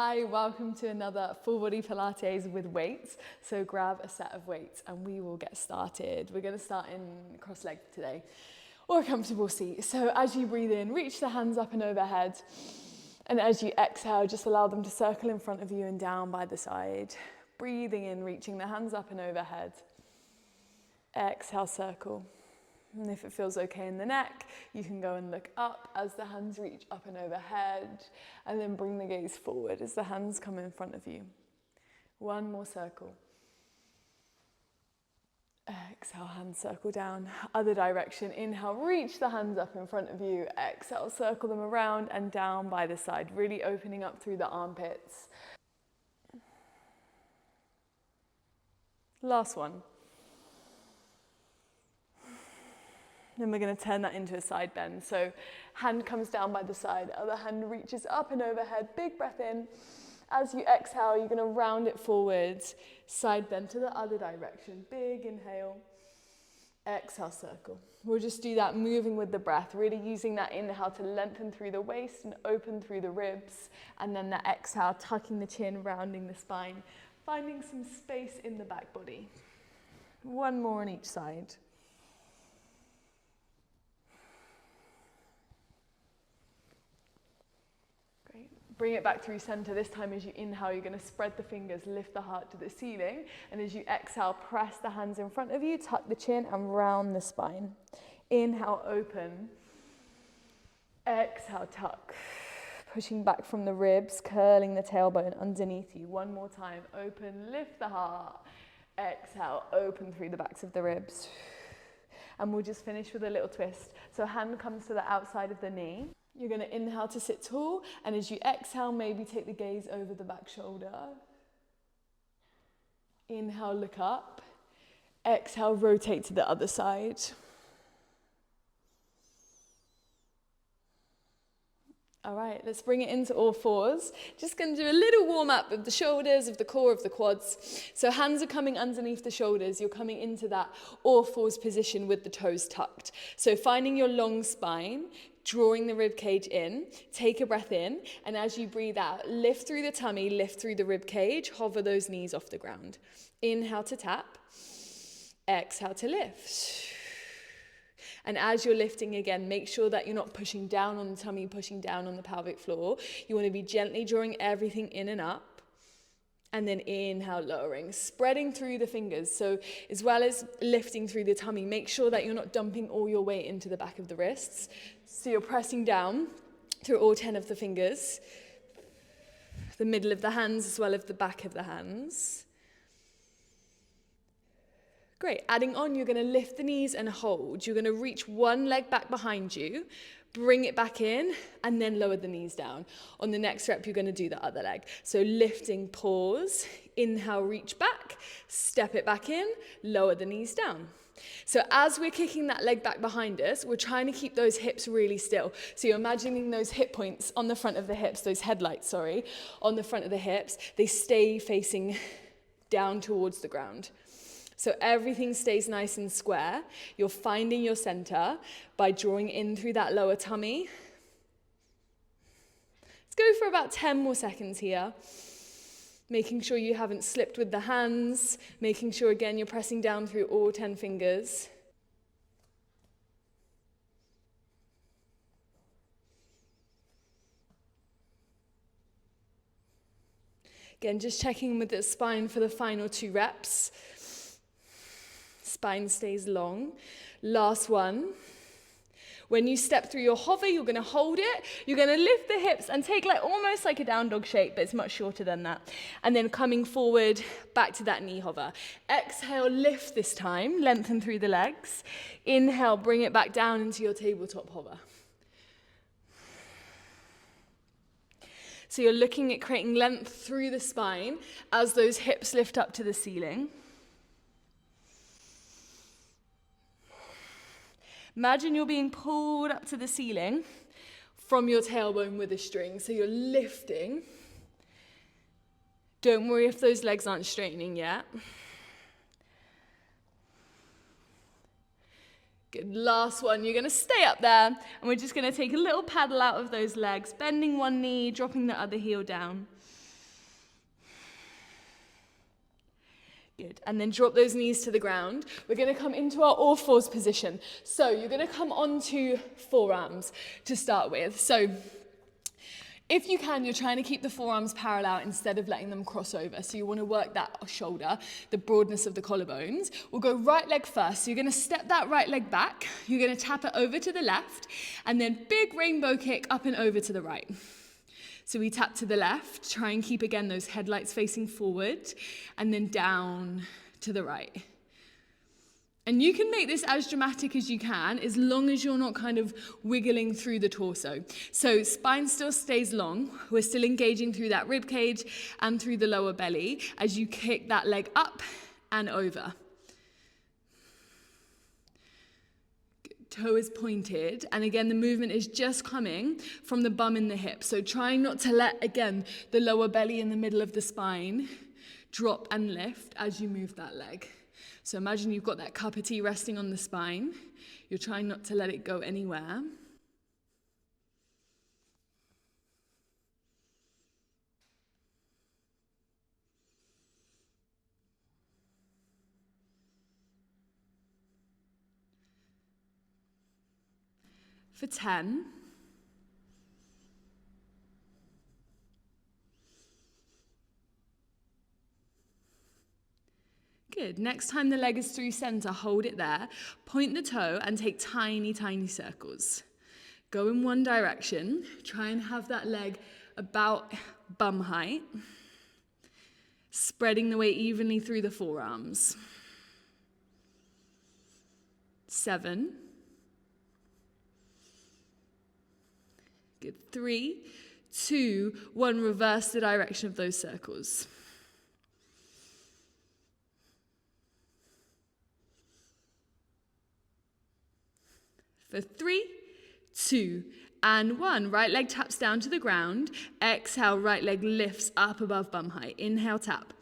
Hi, welcome to another full body Pilates with weights. So grab a set of weights and we will get started. We're going to start in cross-legged today, or a comfortable seat. So as you breathe in, reach the hands up and overhead. And as you exhale, just allow them to circle in front of you and down by the side. Breathing in, reaching the hands up and overhead. Exhale, circle. And if it feels okay in the neck, you can go and look up as the hands reach up and overhead, and then bring the gaze forward as the hands come in front of you. One more circle. Exhale, hands circle down. Other direction. Inhale, reach the hands up in front of you. Exhale, circle them around and down by the side, really opening up through the armpits. Last one. Then we're going to turn that into a side bend. So hand comes down by the side, other hand reaches up and overhead, big breath in. As you exhale, you're going to round it forwards, side bend to the other direction, big inhale, exhale, circle. We'll just do that moving with the breath, really using that inhale to lengthen through the waist and open through the ribs, and then that exhale, tucking the chin, rounding the spine, finding some space in the back body. One more on each side. Bring it back through center. This time as you inhale, you're going to spread the fingers, lift the heart to the ceiling. And as you exhale, press the hands in front of you, tuck the chin and round the spine. Inhale, open. Exhale, tuck. Pushing back from the ribs, curling the tailbone underneath you. One more time. Open, lift the heart. Exhale, open through the backs of the ribs. And we'll just finish with a little twist. So hand comes to the outside of the knee. You're going to inhale to sit tall, and as you exhale, maybe take the gaze over the back shoulder. Inhale, look up. Exhale, rotate to the other side. All right, let's bring it into all fours. Just going to do a little warm up of the shoulders, of the core, of the quads. So hands are coming underneath the shoulders. You're coming into that all fours position with the toes tucked. So finding your long spine, drawing the rib cage in, take a breath in, and as you breathe out, lift through the tummy, lift through the rib cage, hover those knees off the ground. Inhale to tap, exhale to lift. And as you're lifting again, make sure that you're not pushing down on the tummy, pushing down on the pelvic floor. You want to be gently drawing everything in and up. And then inhale, lowering, spreading through the fingers. So as well as lifting through the tummy, make sure that you're not dumping all your weight into the back of the wrists. So you're pressing down through all 10 of the fingers, the middle of the hands as well as the back of the hands. Great. Adding on, you're going to lift the knees and hold. You're going to reach one leg back behind you, bring it back in, and then lower the knees down. On the next rep, you're going to do the other leg. So lifting, pause, inhale, reach back, step it back in, lower the knees down. So as we're kicking that leg back behind us, we're trying to keep those hips really still. So you're imagining those hip points on the front of the hips, those headlights, on the front of the hips, they stay facing down towards the ground. So everything stays nice and square. You're finding your center by drawing in through that lower tummy. Let's go for about 10 more seconds here. Making sure you haven't slipped with the hands. Making sure, again, you're pressing down through all 10 fingers. Again, just checking with the spine for the final 2 reps. Spine stays long. Last one. When you step through your hover, you're going to hold it. You're going to lift the hips and take almost like a down dog shape, but it's much shorter than that. And then coming forward, back to that knee hover. Exhale, lift this time, lengthen through the legs. Inhale, bring it back down into your tabletop hover. So you're looking at creating length through the spine as those hips lift up to the ceiling. Imagine you're being pulled up to the ceiling from your tailbone with a string. So you're lifting. Don't worry if those legs aren't straightening yet. Good, last one. You're going to stay up there, and we're just going to take a little paddle out of those legs, bending one knee, dropping the other heel down. Good, and then drop those knees to the ground. We're gonna come into our all fours position. So you're gonna come onto forearms to start with. So if you can, you're trying to keep the forearms parallel instead of letting them cross over. So you wanna work that shoulder, the broadness of the collarbones. We'll go right leg first. So you're gonna step that right leg back. You're gonna tap it over to the left, and then big rainbow kick up and over to the right. So we tap to the left, try and keep again those headlights facing forward, and then down to the right. And you can make this as dramatic as you can, as long as you're not kind of wiggling through the torso. So spine still stays long. We're still engaging through that rib cage and through the lower belly as you kick that leg up and over. Toe is pointed, and again the movement is just coming from the bum and the hip. So trying not to let, again, the lower belly in the middle of the spine drop and lift as you move that leg. So imagine you've got that cup of tea resting on the spine. You're trying not to let it go anywhere. For 10. Good. Next time the leg is through center, hold it there. Point the toe and take tiny, tiny circles. Go in one direction. Try and have that leg about bum height. Spreading the weight evenly through the forearms. 7. Good. 3, 2, 1. Reverse the direction of those circles. For 3, 2, and 1. Right leg taps down to the ground. Exhale, right leg lifts up above bum height. Inhale, tap.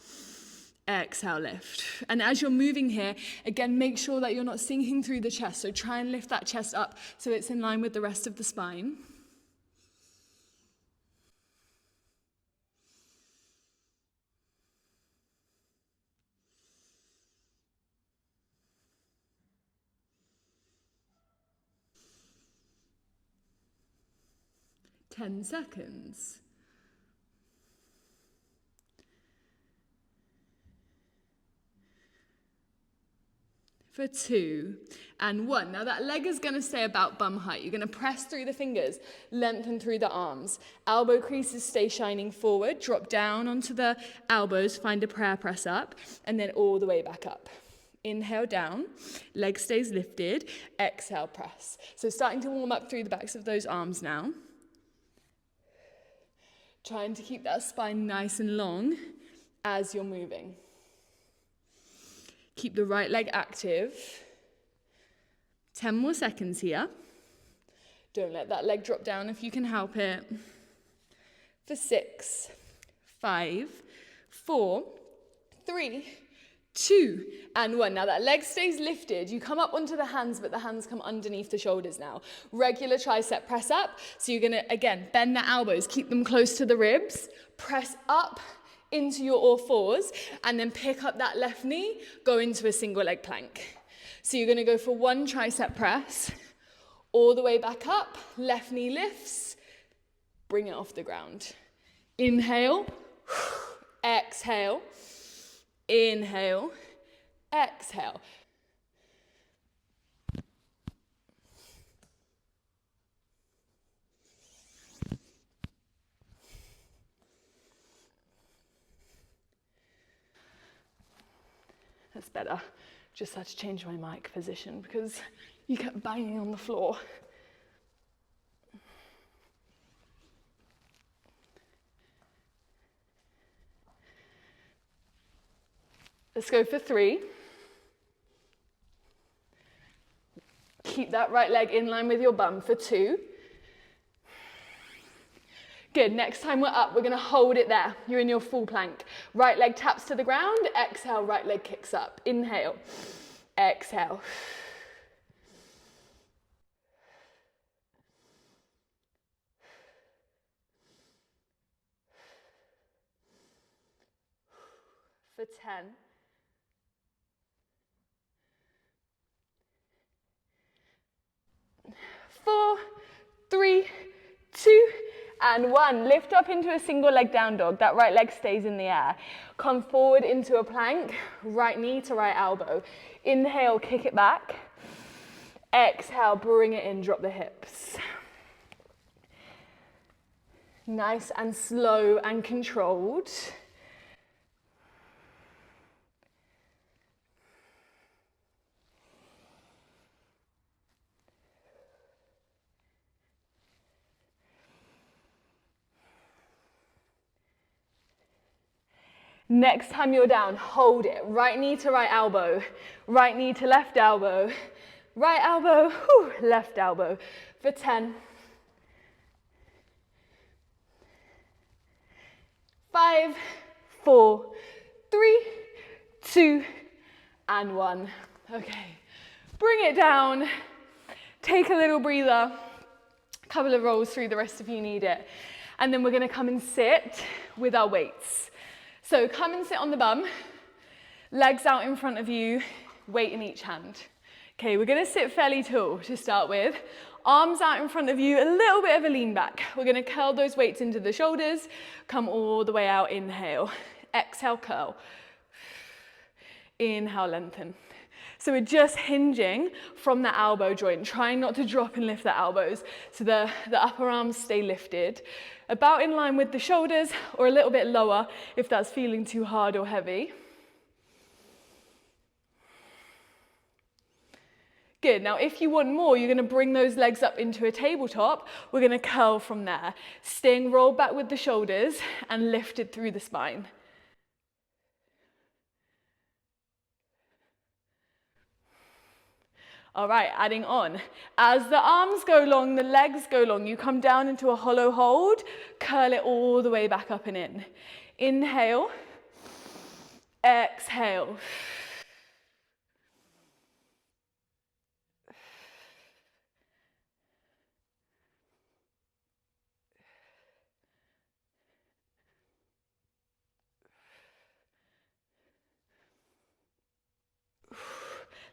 Exhale, lift. And as you're moving here, again, make sure that you're not sinking through the chest. So try and lift that chest up so it's in line with the rest of the spine. Ten seconds. For 2, and 1. Now that leg is going to stay about bum height. You're going to press through the fingers, lengthen through the arms. Elbow creases stay shining forward. Drop down onto the elbows, find a prayer press up, and then all the way back up. Inhale down, leg stays lifted. Exhale, press. So starting to warm up through the backs of those arms now. Trying to keep that spine nice and long as you're moving. Keep the right leg active. 10 more seconds here. Don't let that leg drop down if you can help it. For 6, 5, 4, 3, 2, and 1. Now that leg stays lifted. You come up onto the hands, but the hands come underneath the shoulders now. Regular tricep press up. So you're gonna, again, bend the elbows, keep them close to the ribs, press up into your all fours, and then pick up that left knee, go into a single leg plank. So you're gonna go for 1 tricep press, all the way back up, left knee lifts, bring it off the ground. Inhale, exhale, inhale, exhale. That's better. Just had to change my mic position because you kept banging on the floor. Let's go for 3. Keep that right leg in line with your bum for 2. Good, next time we're up, we're gonna hold it there. You're in your full plank. Right leg taps to the ground, exhale, right leg kicks up. Inhale, exhale. For 10, 4, 3, 2, and 1. Lift up into a single leg down dog. That right leg stays in the air. Come forward into a plank, right knee to right elbow. Inhale, kick it back. Exhale, bring it in, drop the hips. Nice and slow and controlled. Next time you're down, hold it. Right knee to right elbow, right knee to left elbow, right elbow, left elbow for 10. 5, 4, 3, 2, and 1. Okay, bring it down. Take a little breather. A couple of rolls through, the rest of you need it. And then we're gonna come and sit with our weights. So come and sit on the bum, legs out in front of you, weight in each hand. Okay, we're gonna sit fairly tall to start with. Arms out in front of you, a little bit of a lean back. We're gonna curl those weights into the shoulders, come all the way out, inhale. Exhale, curl. Inhale, lengthen. So we're just hinging from the elbow joint, trying not to drop and lift the elbows. So the upper arms stay lifted, about in line with the shoulders or a little bit lower if that's feeling too hard or heavy. Good, now if you want more, you're gonna bring those legs up into a tabletop. We're gonna curl from there, staying rolled back with the shoulders and lifted through the spine. All right, adding on. As the arms go long, the legs go long, you come down into a hollow hold, curl it all the way back up and in. Inhale, exhale.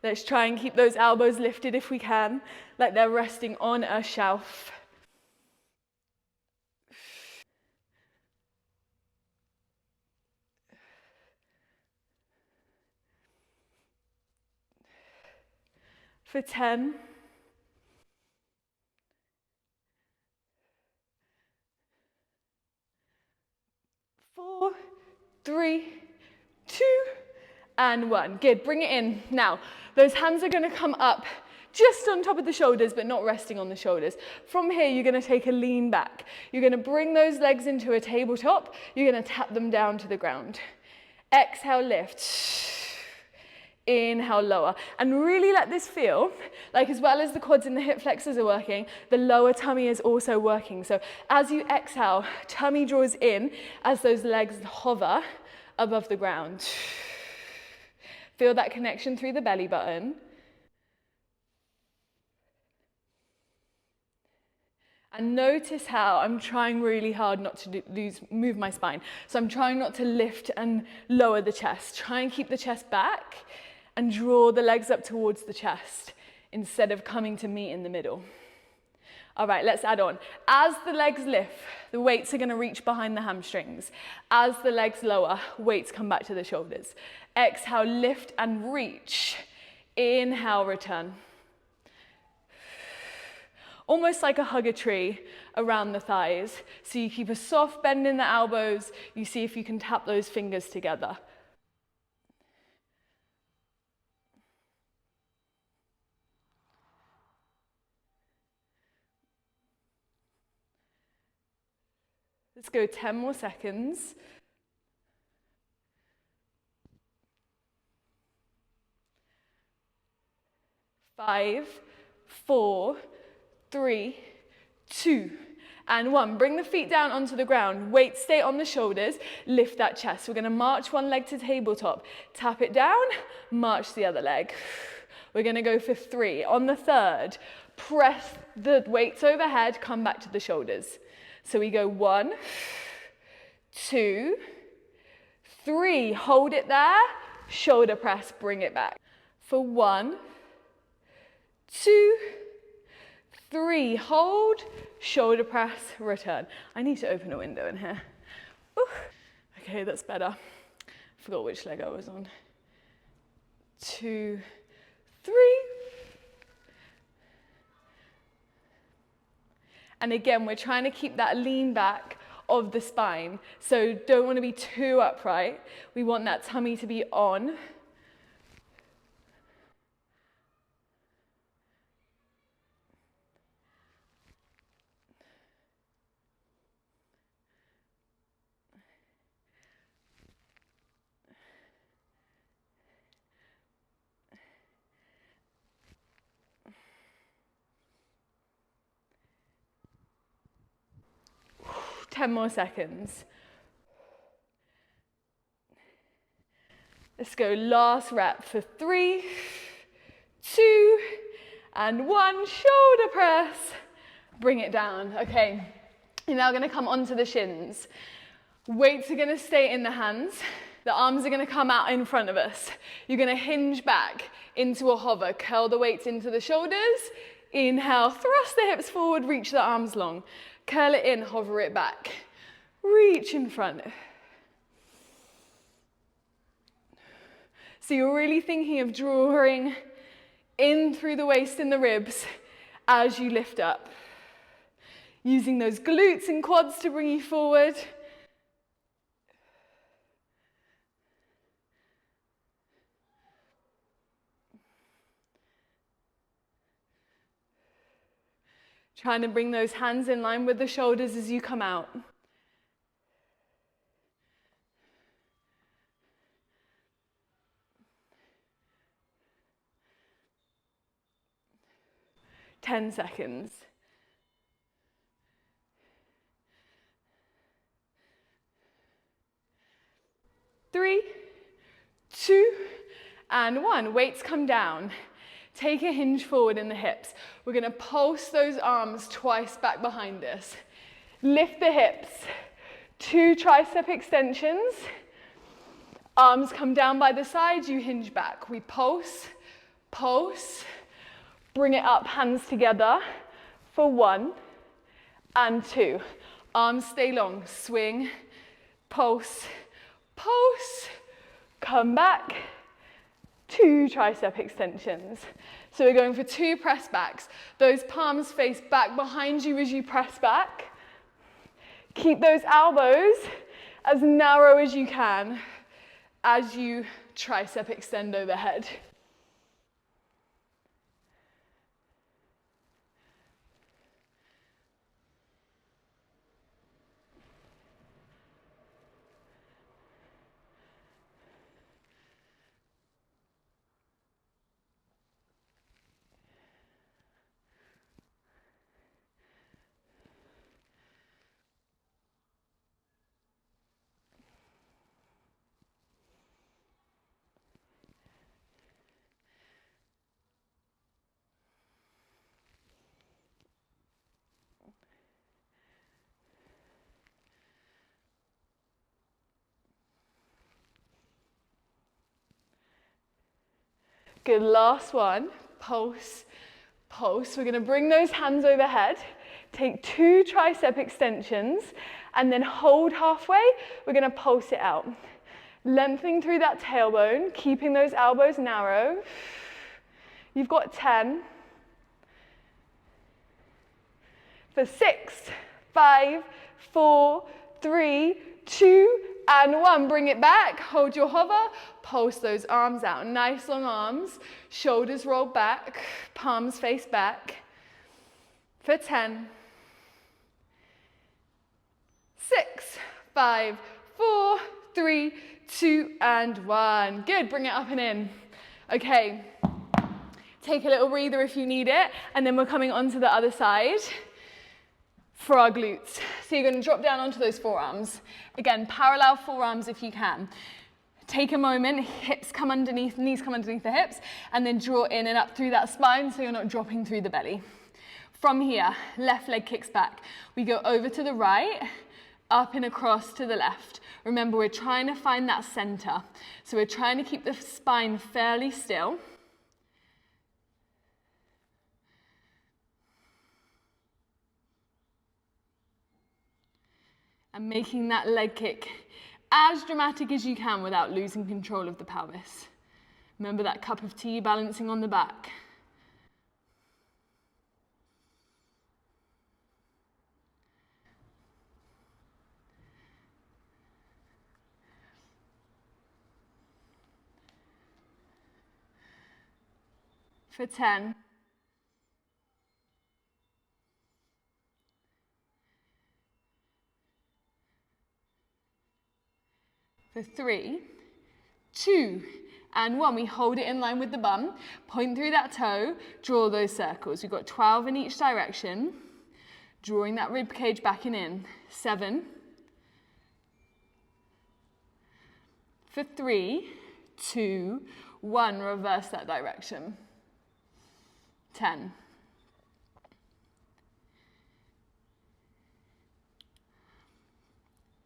Let's try and keep those elbows lifted if we can, like they're resting on a shelf. For 10. 4, 3, 2, and 1. Good, bring it in. Now, those hands are gonna come up just on top of the shoulders, but not resting on the shoulders. From here, you're gonna take a lean back. You're gonna bring those legs into a tabletop. You're gonna tap them down to the ground. Exhale, lift. Inhale, lower. And really let this feel like, as well as the quads and the hip flexors are working, the lower tummy is also working. So as you exhale, tummy draws in as those legs hover above the ground. Feel that connection through the belly button. And notice how I'm trying really hard not to move my spine. So I'm trying not to lift and lower the chest. Try and keep the chest back and draw the legs up towards the chest instead of coming to meet in the middle. All right, let's add on. As the legs lift, the weights are gonna reach behind the hamstrings. As the legs lower, weights come back to the shoulders. Exhale, lift and reach. Inhale, return. Almost like a hugger tree around the thighs. So you keep a soft bend in the elbows. You see if you can tap those fingers together. Let's go 10 more seconds. 5, 4, 3, 2, and 1. Bring the feet down onto the ground. Weight stay on the shoulders. Lift that chest. We're going to march one leg to tabletop. Tap it down. March the other leg. We're going to go for 3. On the third, press the weights overhead. Come back to the shoulders. So we go 1, 2, 3. Hold it there. Shoulder press. Bring it back. For 1, 2, 3, hold, shoulder press, return. I need to open a window in here. Ooh. Okay, that's better. Forgot which leg I was on. 2, 3. And again, we're trying to keep that lean back of the spine. So don't want to be too upright. We want that tummy to be on. Ten more seconds. Let's go, last rep for 3, 2, and 1. Shoulder press. Bring it down. Okay, you're now gonna come onto the shins. Weights are gonna stay in the hands. The arms are gonna come out in front of us. You're gonna hinge back into a hover. Curl the weights into the shoulders. Inhale, thrust the hips forward, reach the arms long. Curl it in, hover it back. Reach in front. So you're really thinking of drawing in through the waist and the ribs as you lift up. Using those glutes and quads to bring you forward. Trying to bring those hands in line with the shoulders as you come out. Ten seconds. 3, 2, and 1. Weights come down. Take a hinge forward in the hips. We're going to pulse those arms twice back behind us. Lift the hips. 2 tricep extensions. Arms come down by the sides, you hinge back. We pulse, pulse, bring it up, hands together for 1 and 2. Arms stay long, swing, pulse, pulse, come back. 2 tricep extensions. So we're going for 2 press backs. Those palms face back behind you as you press back. Keep those elbows as narrow as you can as you tricep extend overhead. Good, last one, pulse, pulse. We're gonna bring those hands overhead, take 2 tricep extensions, and then hold halfway. We're gonna pulse it out. Lengthening through that tailbone, keeping those elbows narrow. You've got 10. For 6, 5, 4, 3, 2, and 1. Bring it back, hold your hover, pulse those arms out. Nice long arms, shoulders roll back, palms face back. For 10, 6, 5, 4, 3, 2, and 1. Good, bring it up and in. Okay, take a little breather if you need it, and then we're coming onto the other side for our glutes. So you're going to drop down onto those forearms. Again, parallel forearms if you can. Take a moment, hips come underneath, knees come underneath the hips, and then draw in and up through that spine so you're not dropping through the belly. From here, left leg kicks back. We go over to the right, up and across to the left. Remember, we're trying to find that center. So we're trying to keep the spine fairly still. And making that leg kick as dramatic as you can without losing control of the pelvis. Remember that cup of tea balancing on the back. For 10. For 3, 2, and 1. We hold it in line with the bum, point through that toe, draw those circles. We've got 12 in each direction, drawing that rib cage back and in. 7. For 3, 2, 1, reverse that direction. 10.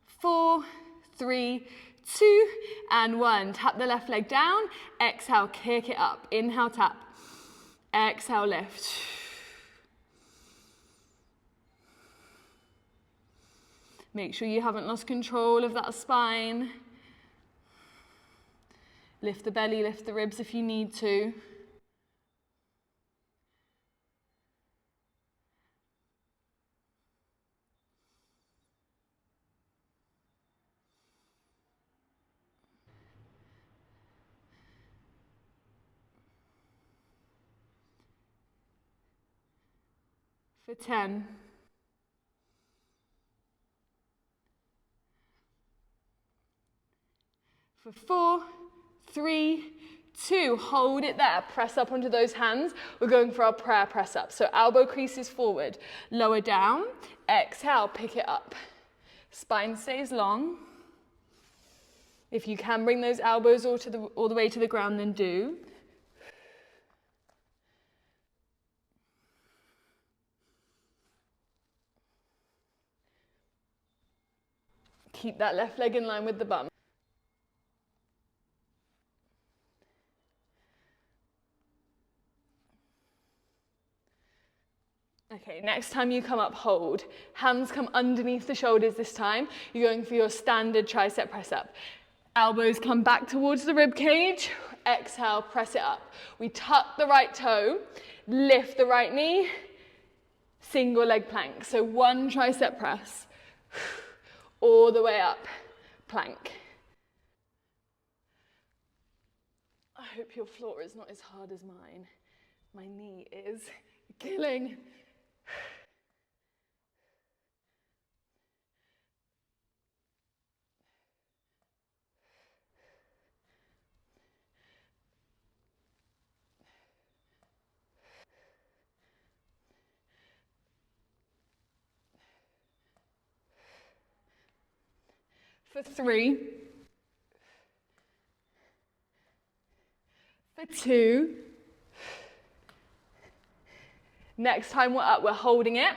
4, 3, 2, and 1. Tap the left leg down. Exhale, kick it up. Inhale, tap. Exhale, lift. Make sure you haven't lost control of that spine. Lift the belly, lift the ribs if you need to. For 10. For 4, 3, 2, hold it there. Press up onto those hands. We're going for our prayer press up. So elbow creases forward, lower down, exhale, pick it up. Spine stays long. If you can bring those elbows all the way to the ground, then do. Keep that left leg in line with the bum. Okay, next time you come up, hold. Hands come underneath the shoulders this time. You're going for your standard tricep press up. Elbows come back towards the rib cage. Exhale, press it up. We tuck the right toe, lift the right knee, single leg plank. So 1 tricep press. All the way up, plank. I hope your floor is not as hard as mine. My knee is killing. For 3, for 2, next time we're up, we're holding it.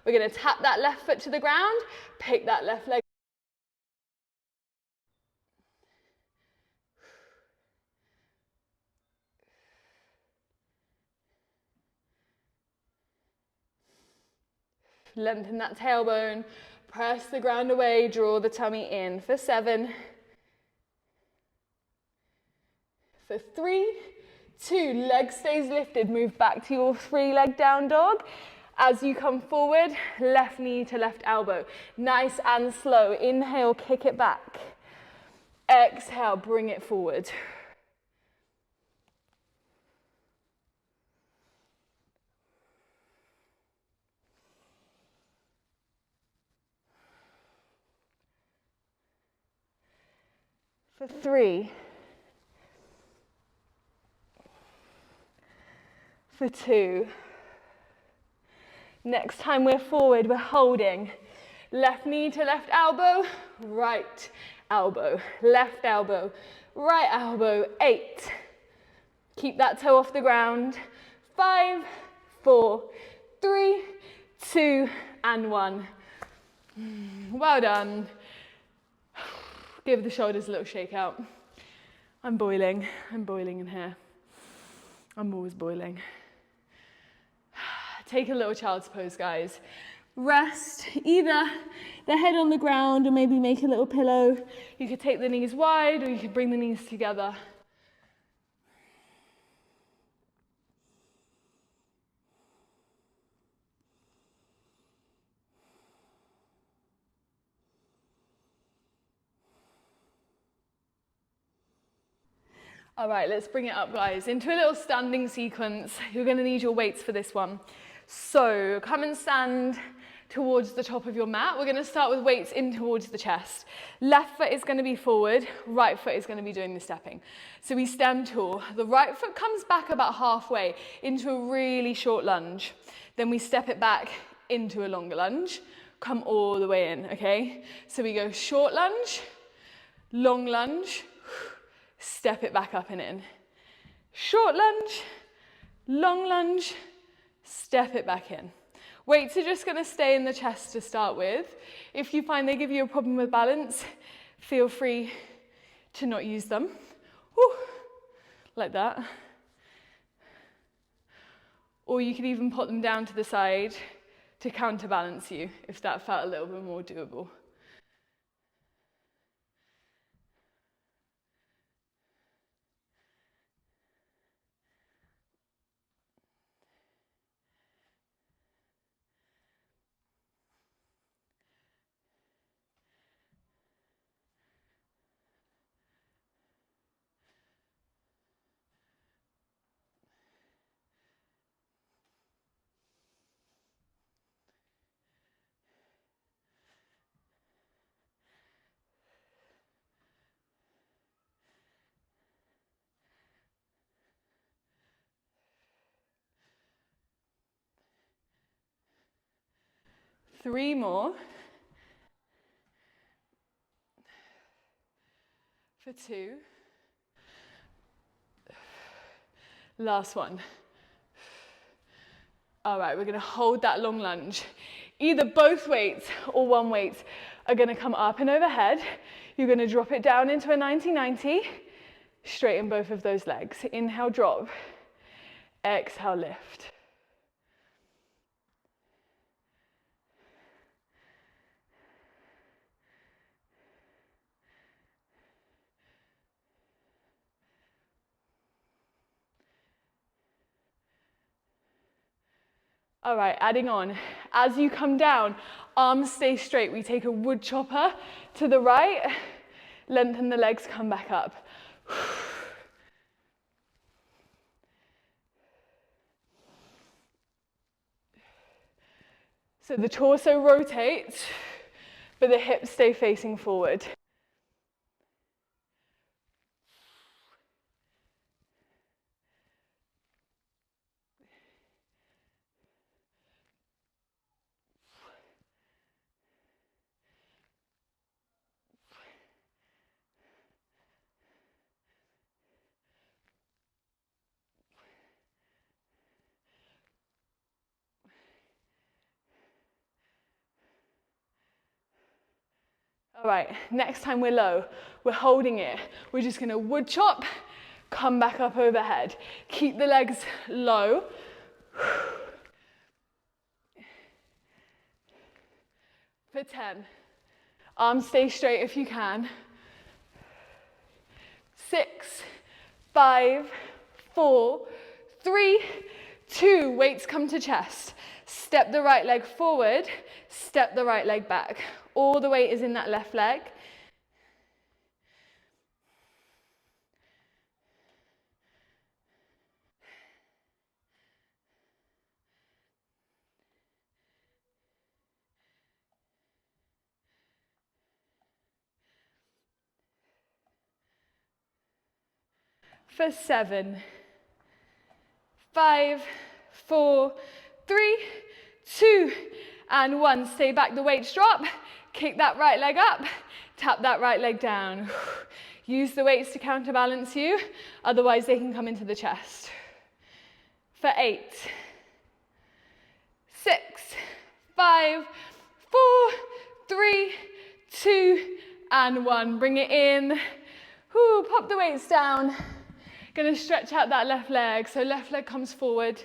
We're going to tap that left foot to the ground, pick that left leg. Lengthen that tailbone. Press the ground away, draw the tummy in. For 7. For 3, 2, leg stays lifted. Move back to your 3-leg down dog. As you come forward, left knee to left elbow. Nice and slow. Inhale, kick it back. Exhale, bring it forward. For 3, for 2. Next time we're forward, we're holding. Left knee to left elbow, right elbow, left elbow, right elbow. 8. Keep that toe off the ground. 5, 4, 3, 2, and 1. Well done. Give the shoulders a little shake out. I'm boiling in here. I'm always boiling. Take a little child's pose, guys. Rest either the head on the ground or maybe make a little pillow. You could take the knees wide or you could bring the knees together. All right, let's bring it up, guys, into a little standing sequence. You're going to need your weights for this one. So come and stand towards the top of your mat. We're going to start with weights in towards the chest. Left foot is going to be forward, right foot is going to be doing the stepping. So we stand tall. The right foot comes back about halfway into a really short lunge. Then we step it back into a longer lunge. Come all the way in, okay? So we go short lunge, long lunge, step it back up and in. Short lunge, long lunge, step it back in. Weights are just going to stay in the chest to start with. If you find they give you a problem with balance, feel free to not use them. Woo, like that. Or you could even put them down to the side to counterbalance you if that felt a little bit more doable. Three more. For two. Last one. All right, we're going to hold that long lunge. Either both weights or one weight are going to come up and overhead. You're going to drop it down into a 90-90. Straighten both of those legs. Inhale, drop. Exhale, lift. All right, adding on. As you come down, arms stay straight. We take a wood chopper to the right, lengthen the legs, come back up. So the torso rotates, but the hips stay facing forward. All right, next time we're low, we're holding it. We're just gonna wood chop, come back up overhead. Keep the legs low. For 10. Arms stay straight if you can. 6, 5, 4, 3, 2. Weights come to chest. Step the right leg forward, step the right leg back. All the weight is in that left leg. For 7, 5, 4, 3, 2, and 1. Stay back, the weights drop. Kick that right leg up, tap that right leg down. Use the weights to counterbalance you, otherwise they can come into the chest. For 8, 6, 5, 4, 3, 2, and 1. Bring it in. Pop the weights down. Gonna stretch out that left leg. So left leg comes forward.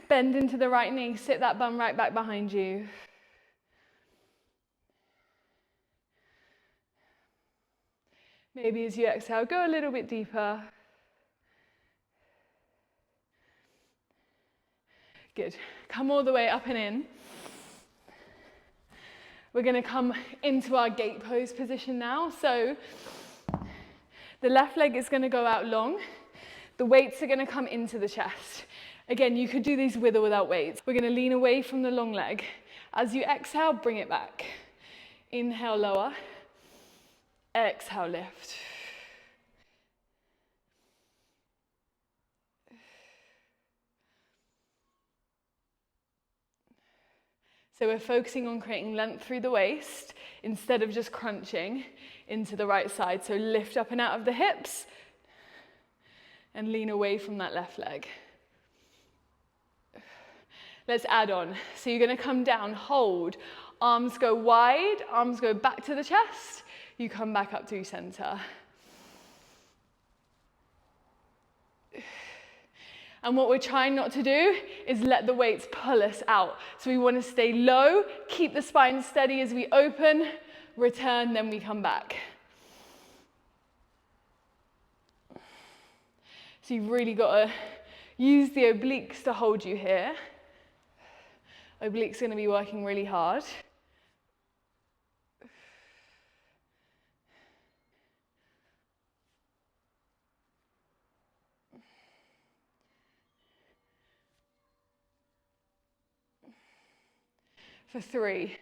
Bend into the right knee, sit that bum right back behind you. Maybe as you exhale, go a little bit deeper. Good. Come all the way up and in. We're going to come into our gate pose position now. So the left leg is going to go out long. The weights are going to come into the chest. Again, you could do these with or without weights. We're going to lean away from the long leg. As you exhale, bring it back. Inhale, lower. Exhale, lift. So we're focusing on creating length through the waist instead of just crunching into the right side. So lift up and out of the hips and lean away from that left leg. Let's add on. So you're going to come down, hold. Arms go wide, arms go back to the chest. You come back up through center. And what we're trying not to do is let the weights pull us out. So we want to stay low, keep the spine steady as we open, return, then we come back. So you've really got to use the obliques to hold you here. Obliques are going to be working really hard. For 3.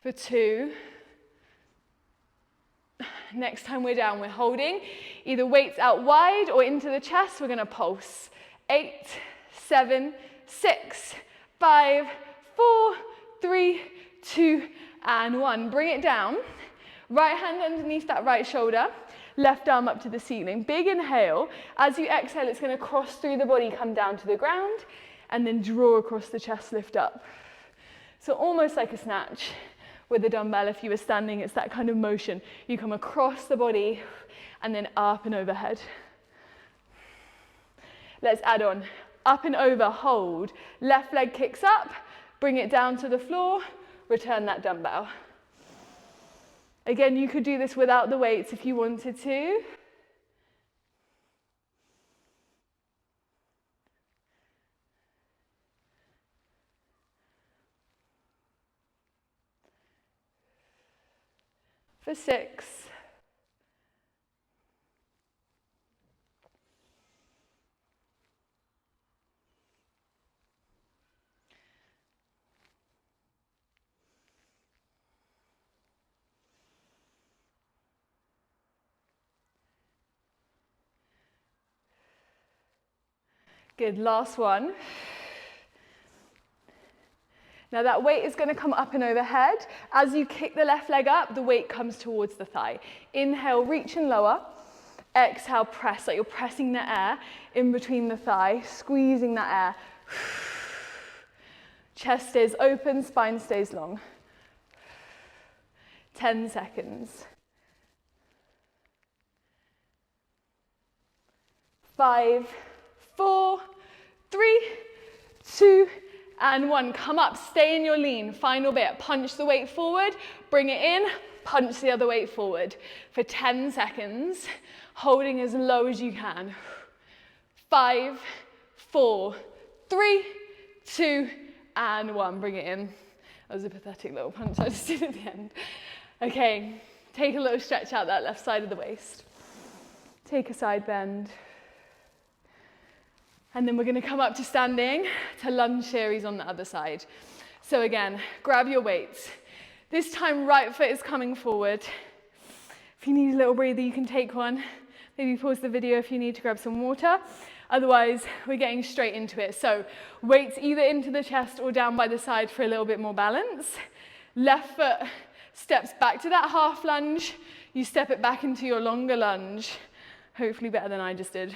For 2. Next time we're down, we're holding either weights out wide or into the chest. We're going to pulse. 8, 7, 6, 5, 4, 3, 2, and 1. Bring it down. Right hand underneath that right shoulder. Left arm up to the ceiling. Big inhale. As you exhale, it's going to cross through the body, come down to the ground, and then draw across the chest, lift up. So almost like a snatch with a dumbbell. If you were standing, it's that kind of motion. You come across the body and then up and overhead. Let's add on. Up and over, hold. Left leg kicks up, bring it down to the floor, return that dumbbell. Again, you could do this without the weights if you wanted to. For 6. Good, last one. Now that weight is going to come up and overhead. As you kick the left leg up, the weight comes towards the thigh. Inhale, reach and lower. Exhale, press, like you're pressing the air in between the thigh, squeezing that air. Chest stays open, spine stays long. 10 seconds. 5, 4, 3, 2, and 1. Come up, stay in your lean. Final bit. Punch the weight forward, bring it in, punch the other weight forward for 10 seconds, holding as low as you can. 5, 4, 3, 2, and 1. Bring it in. That was a pathetic little punch I just did at the end. Okay, take a little stretch out that left side of the waist. Take a side bend. And then we're going to come up to standing to lunge series on the other side. So again, grab your weights. This time, right foot is coming forward. If you need a little breather, you can take one. Maybe pause the video if you need to grab some water. Otherwise, we're getting straight into it. So weights either into the chest or down by the side for a little bit more balance. Left foot steps back to that half lunge. You step it back into your longer lunge. Hopefully better than I just did.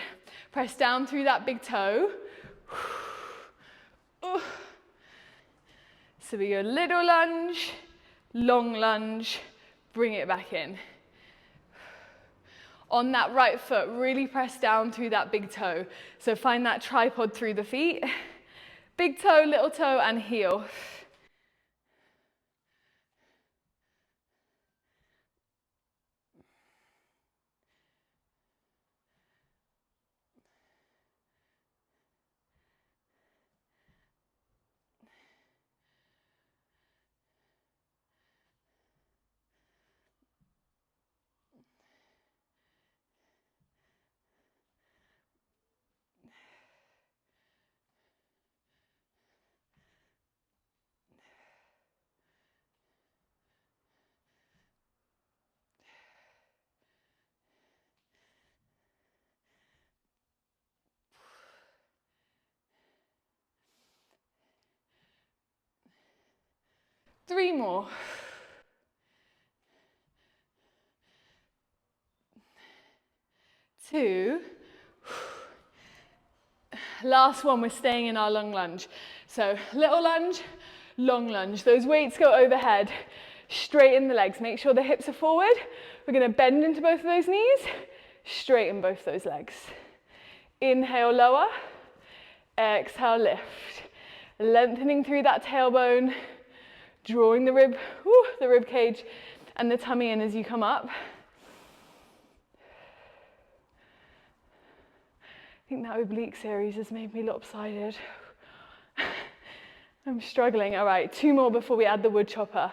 Press down through that big toe. So we go little lunge, long lunge, bring it back in. On that right foot, really press down through that big toe. So find that tripod through the feet. Big toe, little toe, and heel. Three more. Two. Last one, we're staying in our long lunge. So little lunge, long lunge. Those weights go overhead, straighten the legs. Make sure the hips are forward. We're going to bend into both of those knees, straighten both those legs. Inhale, lower. Exhale, lift. Lengthening through that tailbone, drawing the rib cage and the tummy in as you come up. I think that oblique series has made me lopsided. I'm struggling. All right, two more before we add the wood chopper.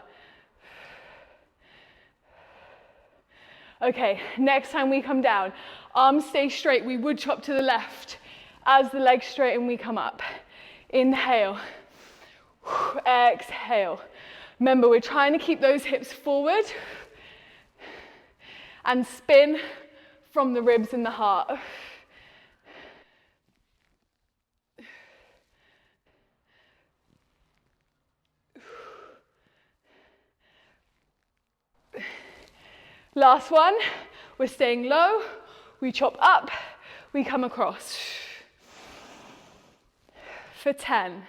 Okay, next time we come down, arms stay straight. We wood chop to the left. As the legs straighten, we come up. Inhale. Exhale. Remember, we're trying to keep those hips forward and spin from the ribs and the heart. Last one, we're staying low, we chop up, we come across. For 10.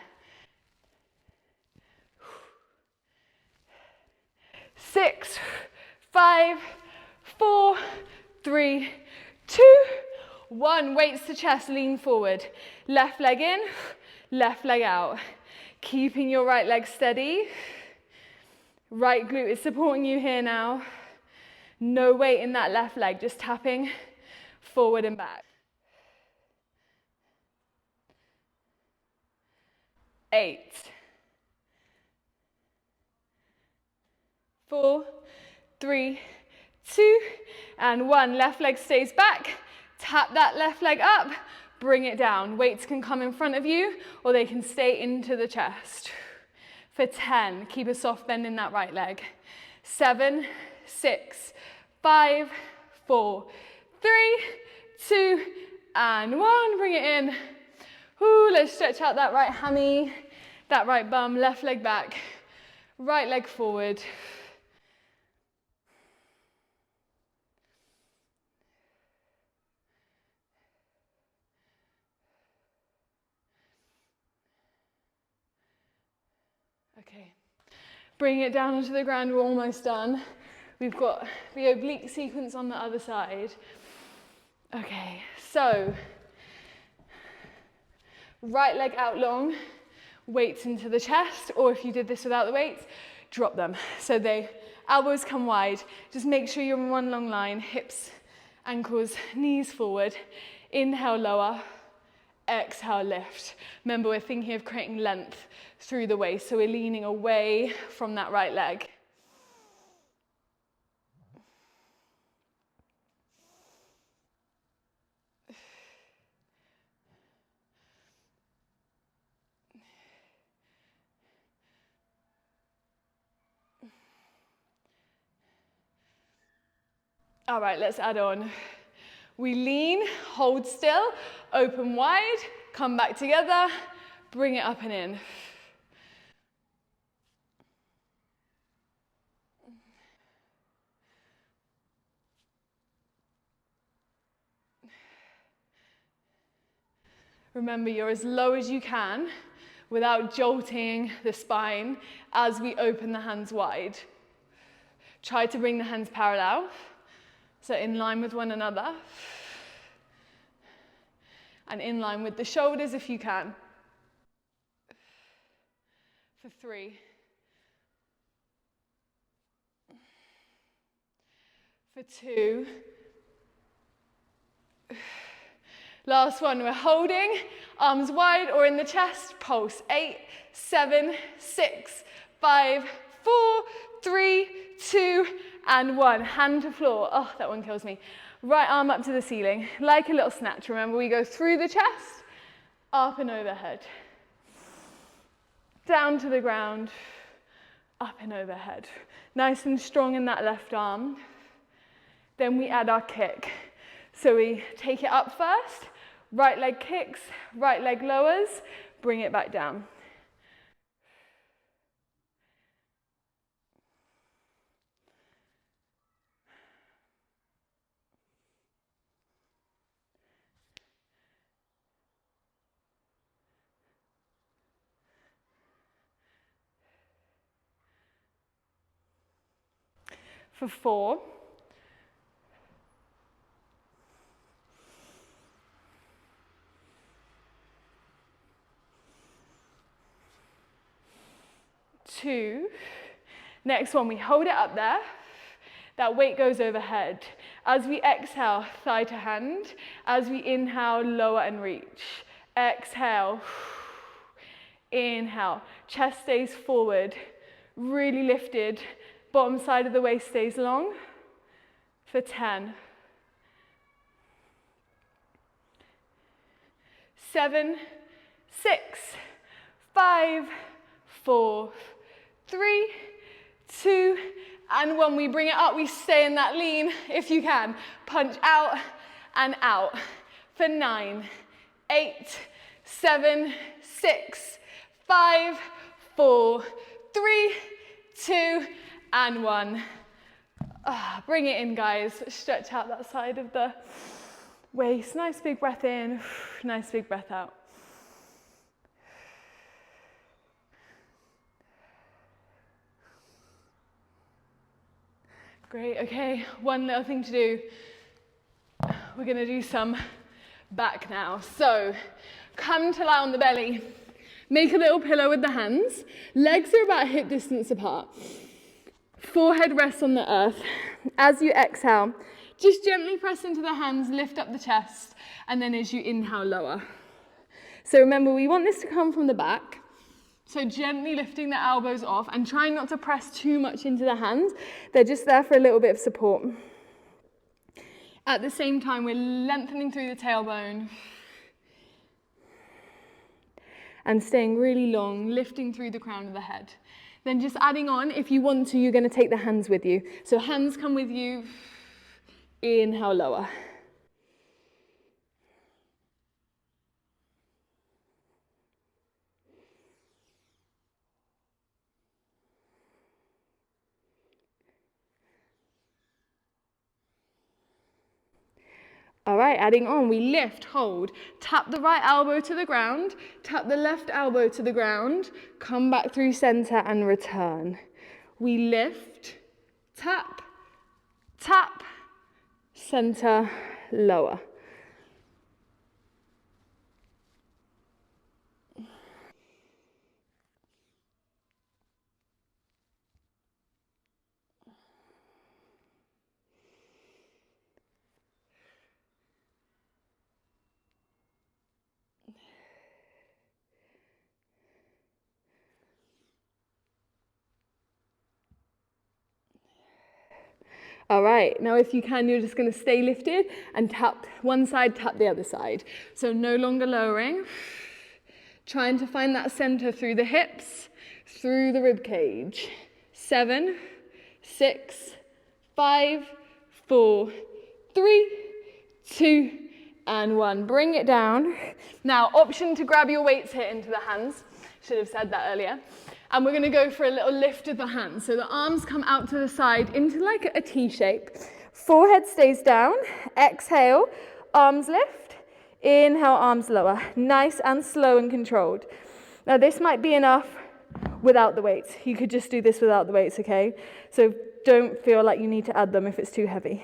6, 5, 4, 3, 2, 1. Weights to chest, lean forward. Left leg in, left leg out. Keeping your right leg steady. Right glute is supporting you here now. No weight in that left leg, just tapping forward and back. 8. 4, 3, 2, and 1. Left leg stays back. Tap that left leg up, bring it down. Weights can come in front of you or they can stay into the chest. For 10, keep a soft bend in that right leg. 7, 6, 5, 4, 3, 2, and 1. Bring it in. Ooh, let's stretch out that right hammy, that right bum, left leg back, right leg forward. Okay, bring it down onto the ground, we're almost done. We've got the oblique sequence on the other side. Okay, so right leg out long, weights into the chest, or if you did this without the weights, drop them. So elbows come wide. Just make sure you're in one long line, hips, ankles, knees forward. Inhale, lower. Exhale, lift. Remember, we're thinking of creating length through the waist, so we're leaning away from that right leg. All right, let's add on. We lean, hold still, open wide, come back together, bring it up and in. Remember, you're as low as you can without jolting the spine as we open the hands wide. Try to bring the hands parallel. So in line with one another. And in line with the shoulders if you can. For 3. For 2. Last one, we're holding, arms wide or in the chest, pulse. 8, 7, 6, 5, 4, 3, 2, and 1. Hand to floor. Oh, that one kills me. Right arm up to the ceiling, like a little snatch. Remember, we go through the chest, up and overhead. Down to the ground, up and overhead. Nice and strong in that left arm. Then we add our kick. So we take it up first, right leg kicks, right leg lowers, bring it back down. For 4. Two. Next one, we hold it up there. That weight goes overhead. As we exhale, thigh to hand. As we inhale, lower and reach. Exhale. Inhale. Chest stays forward. Really lifted. Bottom side of the waist stays long. For 10. 7, 6, 5, 4, 3, 2, and 1. We bring it up, we stay in that lean if you can. Punch out and out. For 9, 8, 7, 6, 5, 4, 3, 2, and 1. Bring it in, guys. Stretch out that side of the waist. Nice big breath in, nice big breath out. Great, okay, one little thing to do. We're gonna do some back now. So, come to lie on the belly. Make a little pillow with the hands. Legs are about hip distance apart. Forehead rests on the earth. As you exhale, just gently press into the hands, lift up the chest, and then as you inhale, lower. So remember, we want this to come from the back. So gently lifting the elbows off and trying not to press too much into the hands. They're just there for a little bit of support. At the same time, we're lengthening through the tailbone and staying really long, lifting through the crown of the head. Then just adding on, if you want to, you're going to take the hands with you. So hands come with you. Inhale, lower. All right, adding on, we lift, hold, tap the right elbow to the ground, tap the left elbow to the ground, come back through center and return. We lift, tap, tap, center, lower. All right, now if you can, you're just going to stay lifted and tap one side, tap the other side. So no longer lowering. Trying to find that center through the hips, through the rib cage. 7, 6, 5, 4, 3, 2, and 1. Bring it down. Now, option to grab your weights here into the hands. Should have said that earlier. And we're going to go for a little lift of the hands. So the arms come out to the side into like a T shape. Forehead stays down. Exhale, arms lift. Inhale, arms lower. Nice and slow and controlled. Now this might be enough without the weights. You could just do this without the weights, okay? So don't feel like you need to add them if it's too heavy.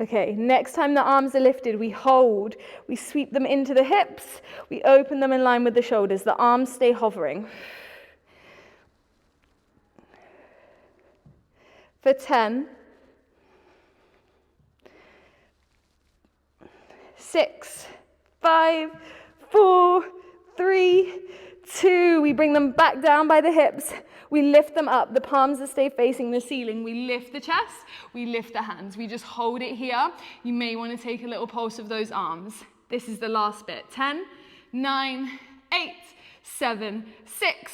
Okay, next time the arms are lifted, we hold, we sweep them into the hips, we open them in line with the shoulders, the arms stay hovering. For 10, 6, 5, 4, 3, 2. We bring them back down by the hips. We lift them up. The palms that stay facing the ceiling. We lift the chest. We lift the hands. We just hold it here. You may want to take a little pulse of those arms. This is the last bit. 10, 9, 8, 7, 6,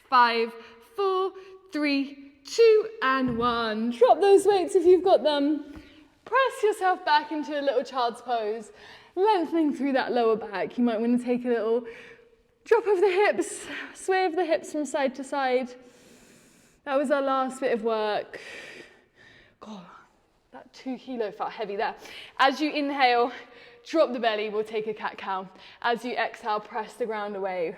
5, 4, 3, 2, and 1. Drop those weights if you've got them. Press yourself back into a little child's pose, lengthening through that lower back. You might want to take a little drop of the hips, sway of the hips from side to side. That was our last bit of work. God, that 2 kilo felt heavy there. As you inhale, drop the belly, we'll take a cat-cow. As you exhale, press the ground away.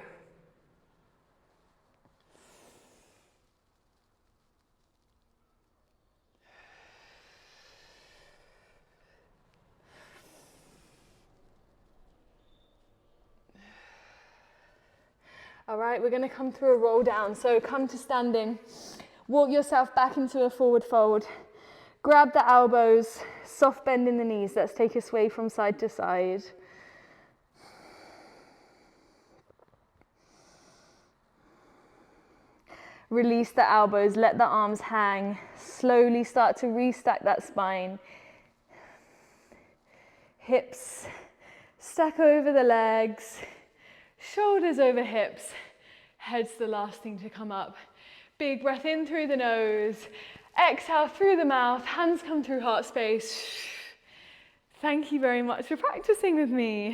All right, we're going to come through a roll down. So come to standing. Walk yourself back into a forward fold. Grab the elbows, soft bend in the knees. Let's take a sway from side to side. Release the elbows, let the arms hang. Slowly start to restack that spine. Hips stack over the legs. Shoulders over hips, head's the last thing to come up. Big breath in through the nose, exhale through the mouth, hands come through heart space. Thank you very much for practicing with me.